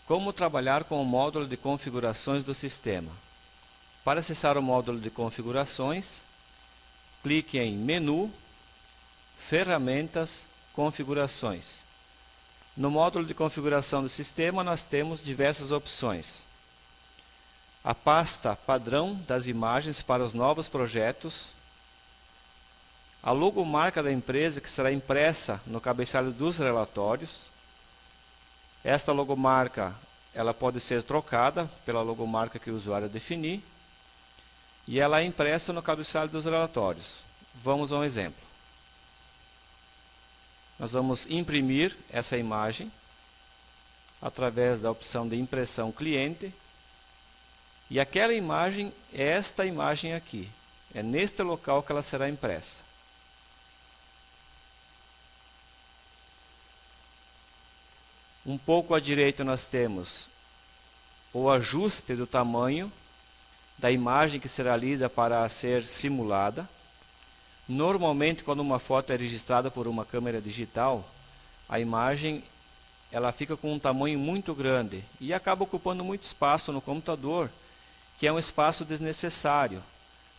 Como trabalhar com o módulo de configurações do sistema? Para acessar o módulo de configurações, clique em Menu, Ferramentas, Configurações. No módulo de configuração do sistema, nós temos diversas opções. A pasta padrão das imagens para os novos projetos, a logomarca da empresa que será impressa no cabeçalho dos relatórios. Esta logomarca ela pode ser trocada pela logomarca que o usuário definir e ela é impressa no cabeçalho dos relatórios. Vamos a um exemplo. Nós vamos imprimir essa imagem através da opção de impressão cliente e aquela imagem é esta imagem aqui. É neste local que ela será impressa. Um pouco à direita nós temos o ajuste do tamanho da imagem que será lida para ser simulada. Normalmente, quando uma foto é registrada por uma câmera digital, a imagem ela fica com um tamanho muito grande e acaba ocupando muito espaço no computador, que é um espaço desnecessário,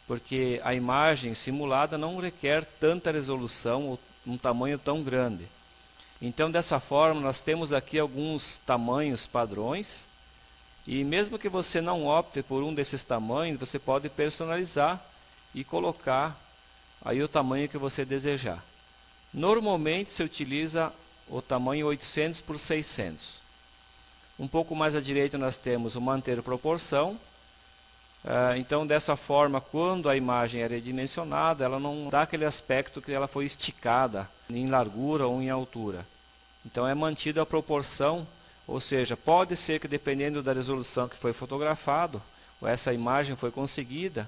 porque a imagem simulada não requer tanta resolução ou um tamanho tão grande. Então, dessa forma, nós temos aqui alguns tamanhos padrões e mesmo que você não opte por um desses tamanhos, você pode personalizar e colocar aí o tamanho que você desejar. Normalmente se utiliza o tamanho 800 por 600. Um pouco mais à direita nós temos o manter proporção. Então dessa forma, quando a imagem é redimensionada, ela não dá aquele aspecto que ela foi esticada em largura ou em altura. Então é mantida a proporção, ou seja, pode ser que dependendo da resolução que foi fotografado, ou essa imagem foi conseguida,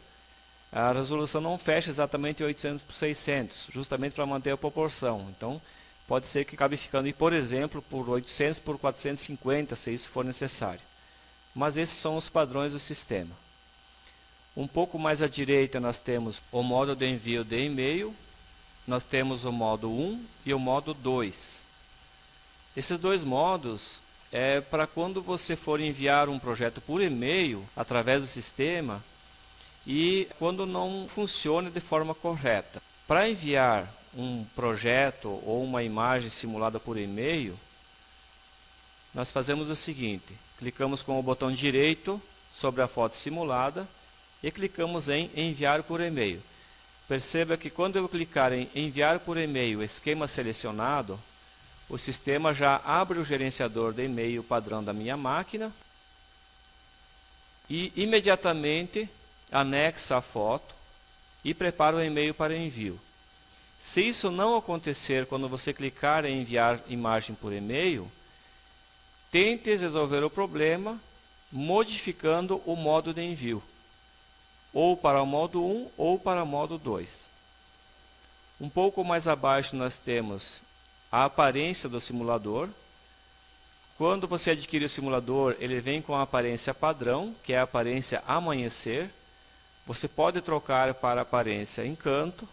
a resolução não fecha exatamente 800 por 600, justamente para manter a proporção. Então pode ser que acabe ficando, por exemplo, por 800 por 450, se isso for necessário. Mas esses são os padrões do sistema. Um pouco mais à direita nós temos o modo de envio de e-mail, nós temos o modo 1 e o modo 2. Esses dois modos é para quando você for enviar um projeto por e-mail através do sistema e quando não funcione de forma correta. Para enviar um projeto ou uma imagem simulada por e-mail, nós fazemos o seguinte: clicamos com o botão direito sobre a foto simulada e clicamos em enviar por e-mail. Perceba que quando eu clicar em enviar por e-mail esquema selecionado, o sistema já abre o gerenciador de e-mail padrão da minha máquina e imediatamente anexa a foto e prepara o e-mail para envio. Se isso não acontecer quando você clicar em enviar imagem por e-mail, tente resolver o problema modificando o modo de envio, ou para o modo 1 ou para o modo 2. Um pouco mais abaixo nós temos a aparência do simulador. Quando você adquire o simulador, ele vem com a aparência padrão, que é a aparência amanhecer. Você pode trocar para a aparência encanto.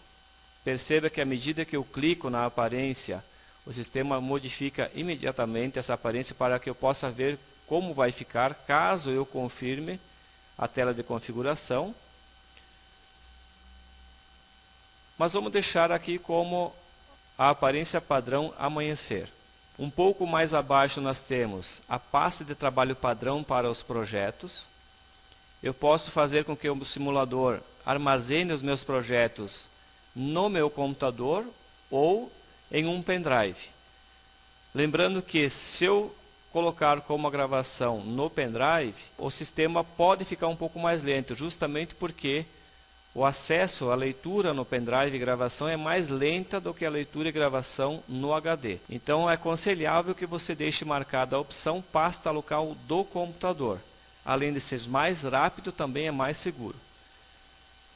Perceba que à medida que eu clico na aparência, o sistema modifica imediatamente essa aparência para que eu possa ver como vai ficar caso eu confirme a tela de configuração. Mas vamos deixar aqui como a aparência padrão amanhecer. Um pouco mais abaixo nós temos a pasta de trabalho padrão para os projetos. Eu posso fazer com que o simulador armazene os meus projetos no meu computador ou em um pendrive. Lembrando que se eu colocar como a gravação no pendrive, o sistema pode ficar um pouco mais lento, justamente porque o acesso à leitura no pendrive e gravação é mais lenta do que a leitura e gravação no HD. Então é aconselhável que você deixe marcada a opção pasta local do computador. Além de ser mais rápido, também é mais seguro.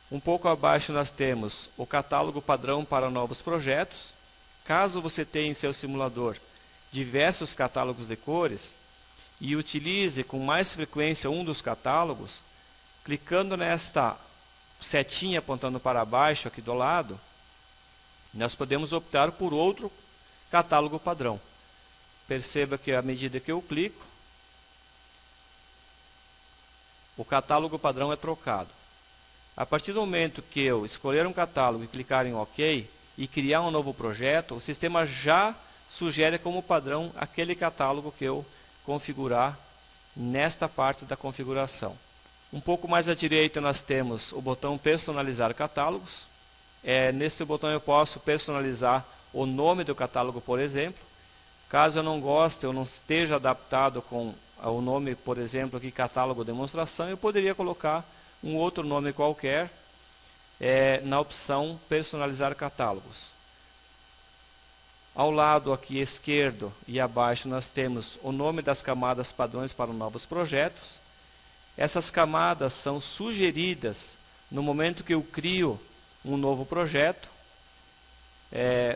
Um pouco abaixo nós temos o catálogo padrão para novos projetos. Caso você tenha em seu simulador diversos catálogos de cores e utilize com mais frequência um dos catálogos, clicando nesta setinha apontando para baixo aqui do lado, nós podemos optar por outro catálogo padrão. Perceba que à medida que eu clico, o catálogo padrão é trocado. A partir do momento que eu escolher um catálogo e clicar em OK e criar um novo projeto, o sistema já sugere como padrão aquele catálogo que eu configurar nesta parte da configuração. Um pouco mais à direita nós temos o botão personalizar catálogos. Nesse botão eu posso personalizar o nome do catálogo, por exemplo. Caso eu não goste ou não esteja adaptado com o nome, por exemplo, aqui catálogo demonstração, eu poderia colocar um outro nome qualquer na opção personalizar catálogos. Ao lado aqui esquerdo e abaixo nós temos o nome das camadas padrões para novos projetos. Essas camadas são sugeridas no momento que eu crio um novo projeto.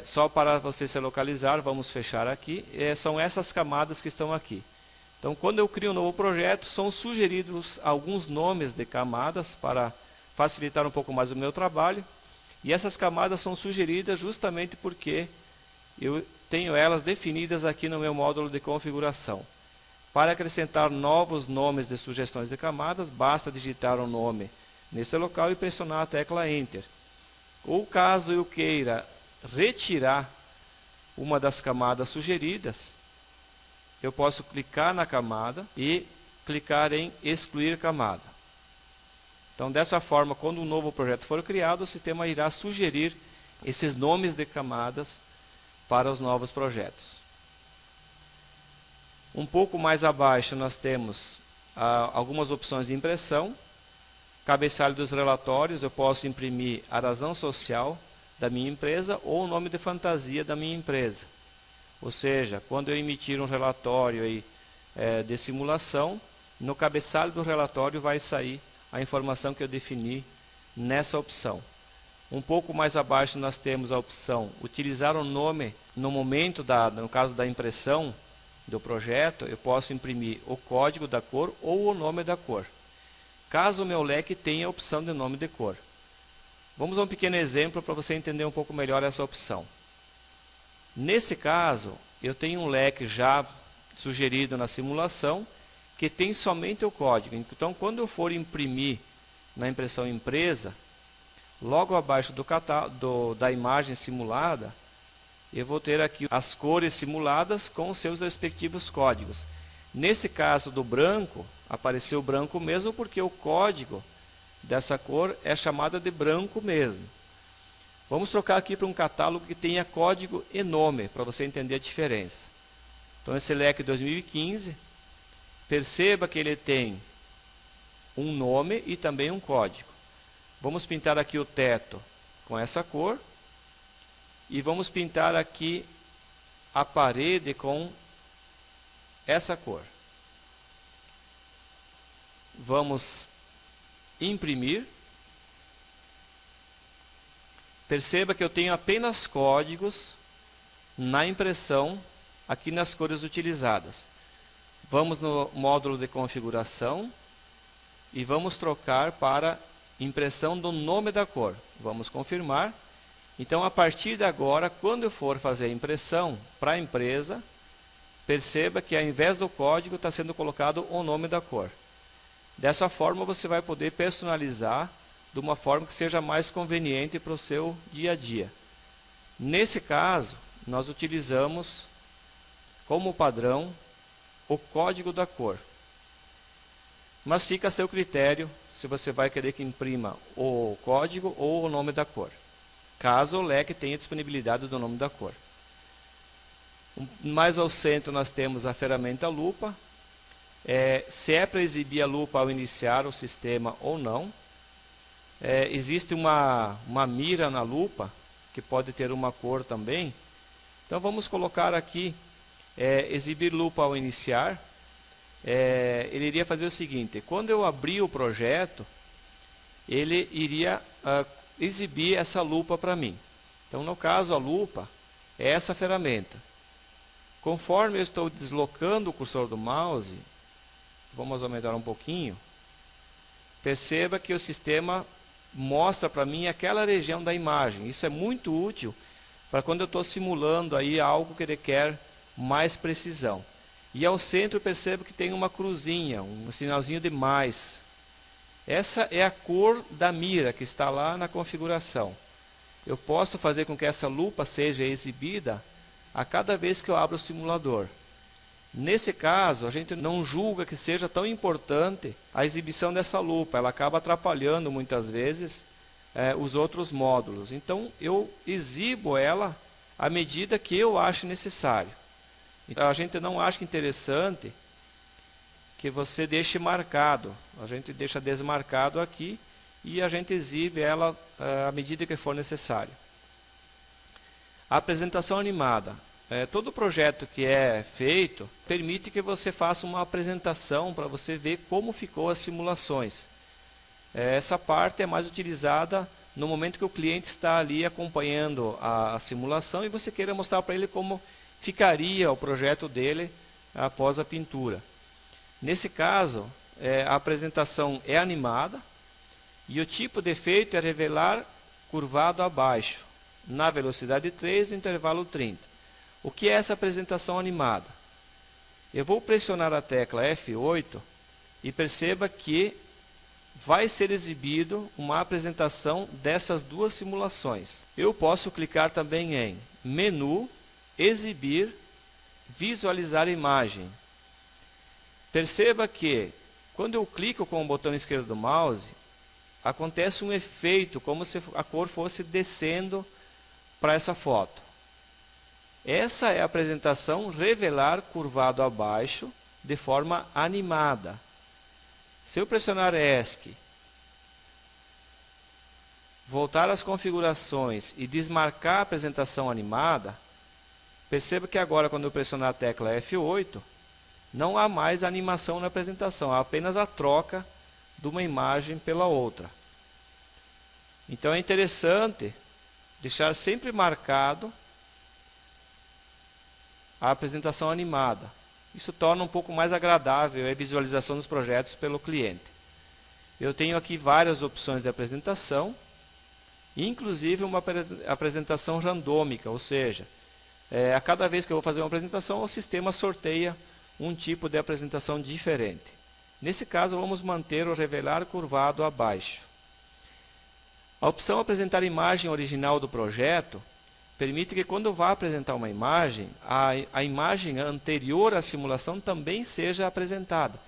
Só para você se localizar, vamos fechar aqui. São essas camadas que estão aqui. Então, quando eu crio um novo projeto, são sugeridos alguns nomes de camadas para facilitar um pouco mais o meu trabalho. E essas camadas são sugeridas justamente porque eu tenho elas definidas aqui no meu módulo de configuração. Para acrescentar novos nomes de sugestões de camadas, basta digitar o nome nesse local e pressionar a tecla Enter. Ou caso eu queira retirar uma das camadas sugeridas, eu posso clicar na camada e clicar em excluir camada. Então, dessa forma, quando um novo projeto for criado, o sistema irá sugerir esses nomes de camadas para os novos projetos. Um pouco mais abaixo nós temos algumas opções de impressão. Cabeçalho dos relatórios, eu posso imprimir a razão social da minha empresa ou o nome de fantasia da minha empresa. Ou seja, quando eu emitir um relatório aí, de simulação, no cabeçalho do relatório vai sair a informação que eu defini nessa opção. Um pouco mais abaixo nós temos a opção utilizar o nome no momento, no caso da impressão do projeto, eu posso imprimir o código da cor ou o nome da cor. Caso o meu leque tenha a opção de nome de cor. Vamos a um pequeno exemplo para você entender um pouco melhor essa opção. Nesse caso, eu tenho um leque já sugerido na simulação que tem somente o código. Então, quando eu for imprimir na impressão empresa, logo abaixo da imagem simulada, eu vou ter aqui as cores simuladas com os seus respectivos códigos. Nesse caso do branco, apareceu branco mesmo porque o código dessa cor é chamada de branco mesmo. Vamos trocar aqui para um catálogo que tenha código e nome, para você entender a diferença. Então, esse leque 2015, perceba que ele tem um nome e também um código. Vamos pintar aqui o teto com essa cor. E vamos pintar aqui a parede com essa cor. Vamos imprimir. Perceba que eu tenho apenas códigos na impressão aqui nas cores utilizadas. Vamos no módulo de configuração e vamos trocar para impressão do nome da cor. Vamos confirmar. Então, a partir de agora, quando eu for fazer a impressão para a empresa, perceba que ao invés do código está sendo colocado o nome da cor. Dessa forma, você vai poder personalizar de uma forma que seja mais conveniente para o seu dia a dia. Nesse caso, nós utilizamos como padrão o código da cor. Mas fica a seu critério se você vai querer que imprima o código ou o nome da cor, caso o leque tenha disponibilidade do nome da cor. Mais ao centro nós temos a ferramenta lupa. Se é para exibir a lupa ao iniciar o sistema ou não. Existe uma mira na lupa, que pode ter uma cor também. Então vamos colocar aqui, exibir lupa ao iniciar. Ele iria fazer o seguinte: quando eu abrir o projeto, ele iria exibir essa lupa para mim. Então, no caso, a lupa é essa ferramenta. Conforme eu estou deslocando o cursor do mouse, vamos aumentar um pouquinho, perceba que o sistema mostra para mim aquela região da imagem. Isso é muito útil para quando eu estou simulando aí algo que requer mais precisão. E ao centro perceba que tem uma cruzinha, um sinalzinho de mais. Essa é a cor da mira que está lá na configuração. Eu posso fazer com que essa lupa seja exibida a cada vez que eu abro o simulador. Nesse caso, a gente não julga que seja tão importante a exibição dessa lupa. Ela acaba atrapalhando muitas vezes os outros módulos. Então, eu exibo ela à medida que eu acho necessário. Então, a gente não acha interessante que você deixe marcado. A gente deixa desmarcado aqui e a gente exibe ela à medida que for necessário. A apresentação animada. Todo projeto que é feito permite que você faça uma apresentação para você ver como ficou as simulações. Essa parte é mais utilizada no momento que o cliente está ali acompanhando a simulação e você queira mostrar para ele como ficaria o projeto dele após a pintura. Nesse caso, a apresentação é animada e o tipo de efeito é revelar curvado abaixo, na velocidade 3 no intervalo 30. O que é essa apresentação animada? Eu vou pressionar a tecla F8 e perceba que vai ser exibido uma apresentação dessas duas simulações. Eu posso clicar também em Menu, Exibir, Visualizar imagem. Perceba que quando eu clico com o botão esquerdo do mouse, acontece um efeito como se a cor fosse descendo para essa foto. Essa é a apresentação revelar curvado abaixo de forma animada. Se eu pressionar ESC, voltar às configurações e desmarcar a apresentação animada, perceba que agora quando eu pressionar a tecla F8, não há mais animação na apresentação, há apenas a troca de uma imagem pela outra. Então é interessante deixar sempre marcado a apresentação animada. Isso torna um pouco mais agradável a visualização dos projetos pelo cliente. Eu tenho aqui várias opções de apresentação, inclusive uma apresentação randômica, ou seja, a cada vez que eu vou fazer uma apresentação, o sistema sorteia um tipo de apresentação diferente. Nesse caso, vamos manter o revelar curvado abaixo. A opção apresentar imagem original do projeto permite que quando eu vá apresentar uma imagem, a imagem anterior à simulação também seja apresentada,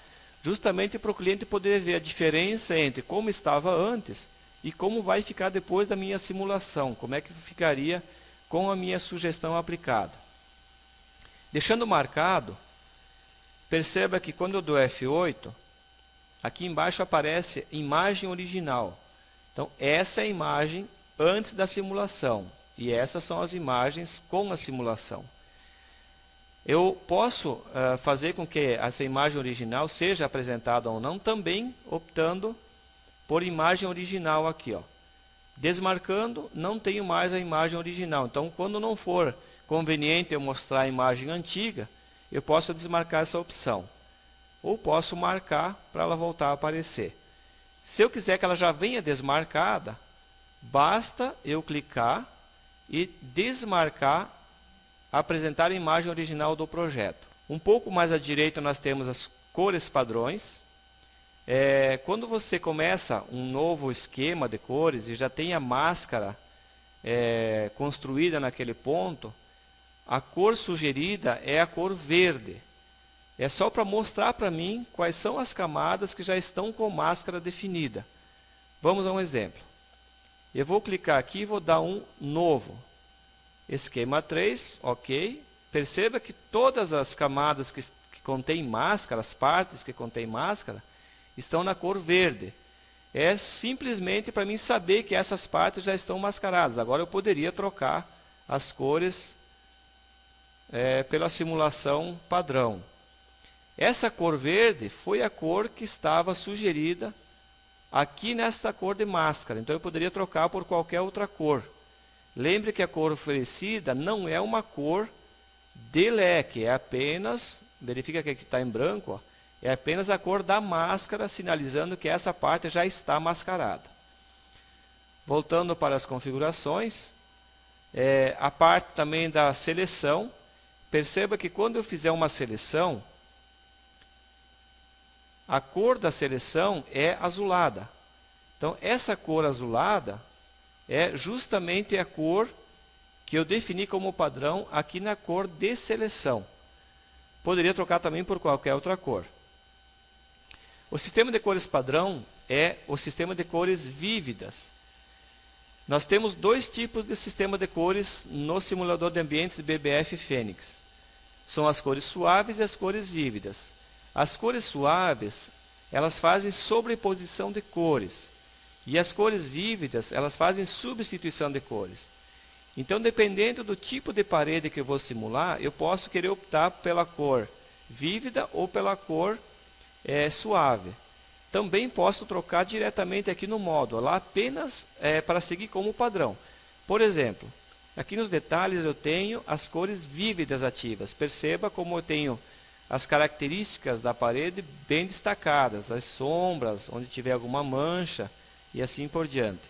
justamente para o cliente poder ver a diferença entre como estava antes e como vai ficar depois da minha simulação, como é que ficaria com a minha sugestão aplicada. Deixando marcado, perceba que quando eu dou F8, aqui embaixo aparece imagem original. Então, essa é a imagem antes da simulação. E essas são as imagens com a simulação. Eu posso fazer com que essa imagem original seja apresentada ou não, também optando por imagem original aqui. Desmarcando, não tenho mais a imagem original. Então, quando não for conveniente eu mostrar a imagem antiga, eu posso desmarcar essa opção. Ou posso marcar para ela voltar a aparecer. Se eu quiser que ela já venha desmarcada, basta eu clicar e desmarcar, apresentar a imagem original do projeto. Um pouco mais à direita nós temos as cores padrões. Quando você começa um novo esquema de cores e já tem a máscara construída naquele ponto, a cor sugerida é a cor verde. É só para mostrar para mim quais são as camadas que já estão com máscara definida. Vamos a um exemplo. Eu vou clicar aqui e vou dar um novo. Esquema 3, ok. Perceba que todas as camadas que contêm máscara, as partes que contêm máscara, estão na cor verde. É simplesmente para mim saber que essas partes já estão mascaradas. Agora eu poderia trocar as cores pela simulação padrão. Essa cor verde foi a cor que estava sugerida aqui nesta cor de máscara. Então eu poderia trocar por qualquer outra cor. Lembre que a cor oferecida não é uma cor de leque, é apenas, verifica que aqui está em branco, é apenas a cor da máscara, sinalizando que essa parte já está mascarada. Voltando para as configurações, a parte também da seleção, perceba que quando eu fizer uma seleção, a cor da seleção é azulada. Então, essa cor azulada é justamente a cor que eu defini como padrão aqui na cor de seleção. Poderia trocar também por qualquer outra cor. O sistema de cores padrão é o sistema de cores vívidas. Nós temos dois tipos de sistema de cores no simulador de ambientes BBF Fênix. São as cores suaves e as cores vívidas. As cores suaves, elas fazem sobreposição de cores. E as cores vívidas, elas fazem substituição de cores. Então, dependendo do tipo de parede que eu vou simular, eu posso querer optar pela cor vívida ou pela cor suave. Também posso trocar diretamente aqui no módulo, lá apenas para seguir como padrão. Por exemplo, aqui nos detalhes eu tenho as cores vívidas ativas. Perceba como eu tenho as características da parede bem destacadas, as sombras, onde tiver alguma mancha e assim por diante.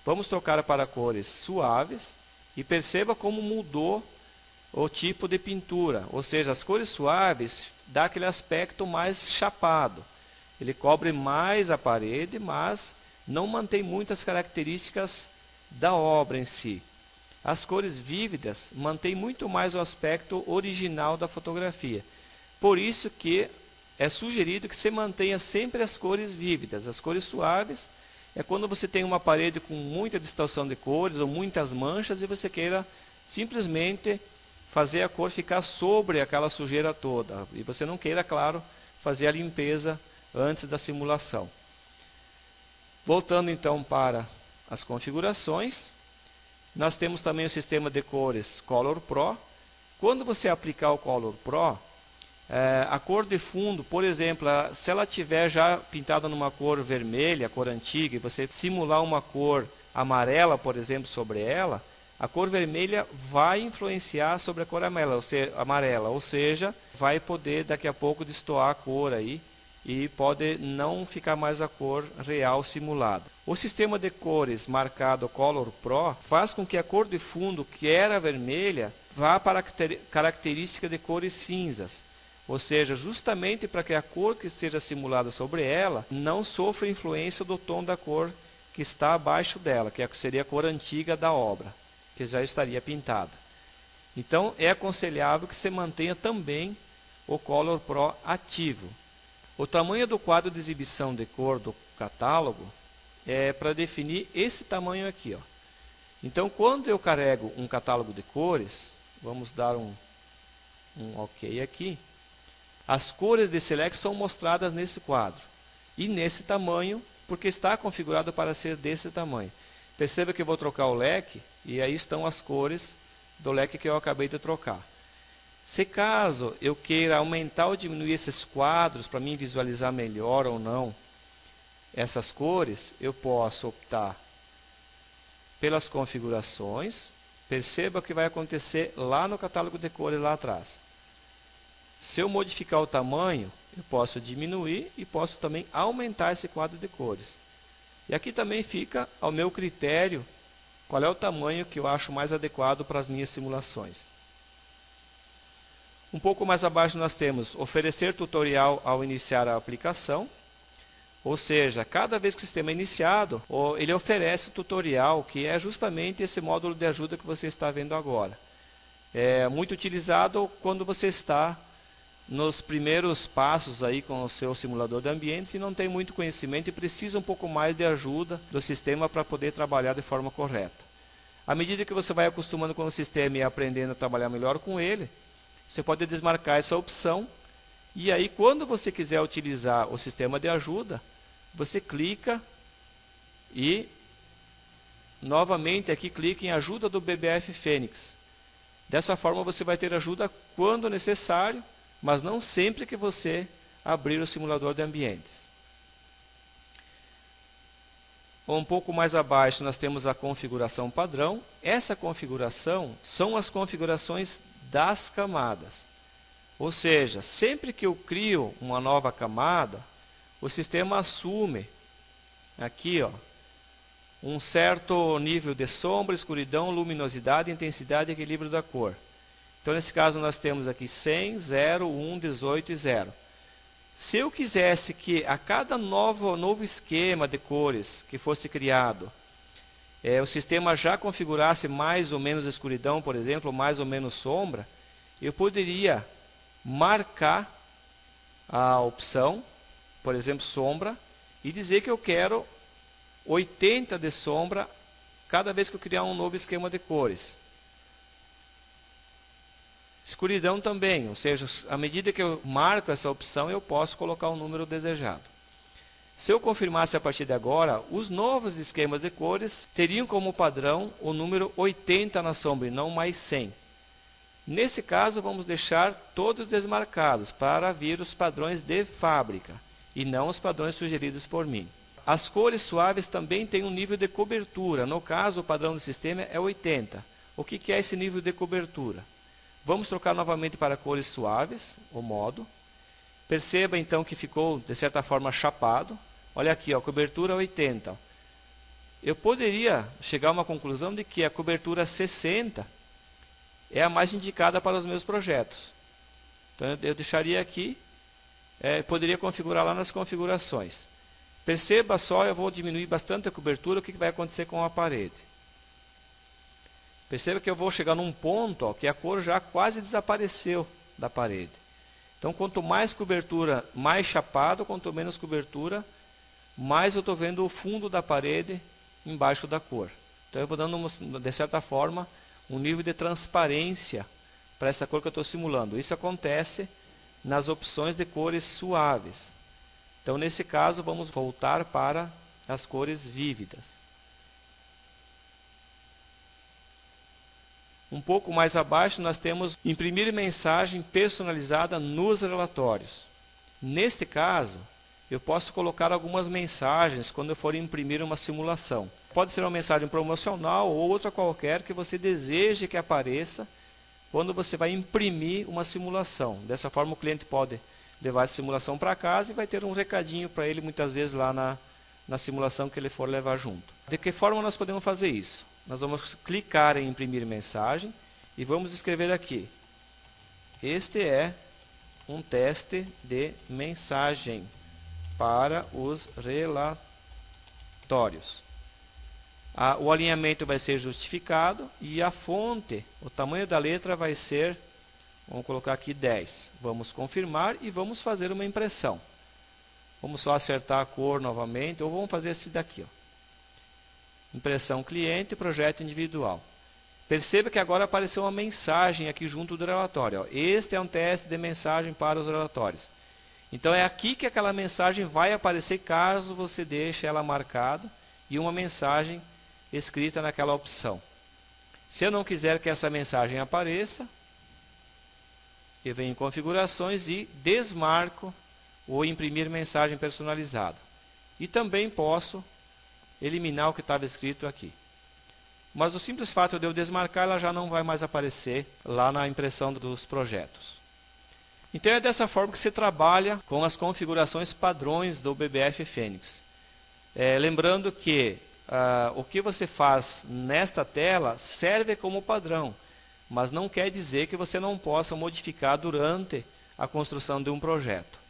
Vamos trocar para cores suaves e perceba como mudou o tipo de pintura, ou seja, as cores suaves dá aquele aspecto mais chapado. Ele cobre mais a parede, mas não mantém muitas características da obra em si. As cores vívidas mantêm muito mais o aspecto original da fotografia. Por isso que é sugerido que você mantenha sempre as cores vívidas. As cores suaves é quando você tem uma parede com muita distorção de cores ou muitas manchas e você queira simplesmente fazer a cor ficar sobre aquela sujeira toda. E você não queira, claro, fazer a limpeza antes da simulação. Voltando então para as configurações, nós temos também o sistema de cores Color Pro. Quando você aplicar o Color Pro, a cor de fundo, por exemplo, se ela tiver já pintada numa cor vermelha, cor antiga, e você simular uma cor amarela, por exemplo, sobre ela, a cor vermelha vai influenciar sobre a cor amarela, ou seja, vai poder daqui a pouco destoar a cor aí e pode não ficar mais a cor real simulada. O sistema de cores marcado Color Pro faz com que a cor de fundo, que era vermelha, vá para a característica de cores cinzas. Ou seja, justamente para que a cor que seja simulada sobre ela não sofra influência do tom da cor que está abaixo dela, que seria a cor antiga da obra, que já estaria pintada. Então, é aconselhável que você mantenha também o Color Pro ativo. O tamanho do quadro de exibição de cor do catálogo é para definir esse tamanho aqui, ó. Então, quando eu carrego um catálogo de cores, vamos dar um OK aqui. As cores de Select são mostradas nesse quadro e nesse tamanho, porque está configurado para ser desse tamanho. Perceba que eu vou trocar o leque e aí estão as cores do leque que eu acabei de trocar. Se caso eu queira aumentar ou diminuir esses quadros para mim visualizar melhor ou não essas cores, eu posso optar pelas configurações. Perceba o que vai acontecer lá no catálogo de cores lá atrás. Se eu modificar o tamanho, eu posso diminuir e posso também aumentar esse quadro de cores. E aqui também fica ao meu critério qual é o tamanho que eu acho mais adequado para as minhas simulações. Um pouco mais abaixo nós temos oferecer tutorial ao iniciar a aplicação. Ou seja, cada vez que o sistema é iniciado, ele oferece o tutorial, que é justamente esse módulo de ajuda que você está vendo agora. É muito utilizado quando você está nos primeiros passos aí com o seu simulador de ambientes e não tem muito conhecimento e precisa um pouco mais de ajuda do sistema para poder trabalhar de forma correta. À medida que você vai acostumando com o sistema e aprendendo a trabalhar melhor com ele, você pode desmarcar essa opção e aí quando você quiser utilizar o sistema de ajuda, você clica e novamente aqui clica em ajuda do BBF Fênix. Dessa forma você vai ter ajuda quando necessário, mas não sempre que você abrir o simulador de ambientes. Um pouco mais abaixo nós temos a configuração padrão. Essa configuração são as configurações das camadas. Ou seja, sempre que eu crio uma nova camada, o sistema assume aqui, ó, um certo nível de sombra, escuridão, luminosidade, intensidade e equilíbrio da cor. Então, nesse caso, nós temos aqui 100, 0, 1, 18 e 0. Se eu quisesse que a cada novo esquema de cores que fosse criado, o sistema já configurasse mais ou menos escuridão, por exemplo, mais ou menos sombra, eu poderia marcar a opção, por exemplo, sombra, e dizer que eu quero 80 de sombra cada vez que eu criar um novo esquema de cores. Escuridão também, ou seja, à medida que eu marco essa opção, eu posso colocar o número desejado. Se eu confirmasse a partir de agora, os novos esquemas de cores teriam como padrão o número 80 na sombra e não mais 100. Nesse caso, vamos deixar todos desmarcados para vir os padrões de fábrica e não os padrões sugeridos por mim. As cores suaves também têm um nível de cobertura. No caso, o padrão do sistema é 80. O que é esse nível de cobertura? Vamos trocar novamente para cores suaves, o modo. Perceba então que ficou, de certa forma, chapado. Olha aqui, ó, cobertura 80. Eu poderia chegar a uma conclusão de que a cobertura 60 é a mais indicada para os meus projetos. Então eu deixaria aqui, poderia configurar lá nas configurações. Perceba só, eu vou diminuir bastante a cobertura, o que vai acontecer com a parede. Perceba que eu vou chegar num ponto, ó, que a cor já quase desapareceu da parede. Então, quanto mais cobertura, mais chapado, quanto menos cobertura, mais eu estou vendo o fundo da parede embaixo da cor. Então, eu vou dando, de certa forma, um nível de transparência para essa cor que eu estou simulando. Isso acontece nas opções de cores suaves. Então, nesse caso, vamos voltar para as cores vívidas. Um pouco mais abaixo, nós temos imprimir mensagem personalizada nos relatórios. Neste caso, eu posso colocar algumas mensagens quando eu for imprimir uma simulação. Pode ser uma mensagem promocional ou outra qualquer que você deseje que apareça quando você vai imprimir uma simulação. Dessa forma, o cliente pode levar essa simulação para casa e vai ter um recadinho para ele, muitas vezes, lá na simulação que ele for levar junto. De que forma nós podemos fazer isso? Nós vamos clicar em imprimir mensagem e vamos escrever aqui. Este é um teste de mensagem para os relatórios. O alinhamento vai ser justificado e a fonte, o tamanho da letra vai ser, vamos colocar aqui 10. Vamos confirmar e vamos fazer uma impressão. Vamos só acertar a cor novamente, ou vamos fazer esse daqui, ó. Impressão cliente, projeto individual. Perceba que agora apareceu uma mensagem aqui junto do relatório. Ó. Este é um teste de mensagem para os relatórios. Então é aqui que aquela mensagem vai aparecer caso você deixe ela marcada e uma mensagem escrita naquela opção. Se eu não quiser que essa mensagem apareça, eu venho em configurações e desmarco o imprimir mensagem personalizada. E também posso eliminar o que estava escrito aqui. Mas o simples fato de eu desmarcar, ela já não vai mais aparecer lá na impressão dos projetos. Então é dessa forma que se trabalha com as configurações padrões do BBF Fênix. Lembrando que o que você faz nesta tela serve como padrão, mas não quer dizer que você não possa modificar durante a construção de um projeto.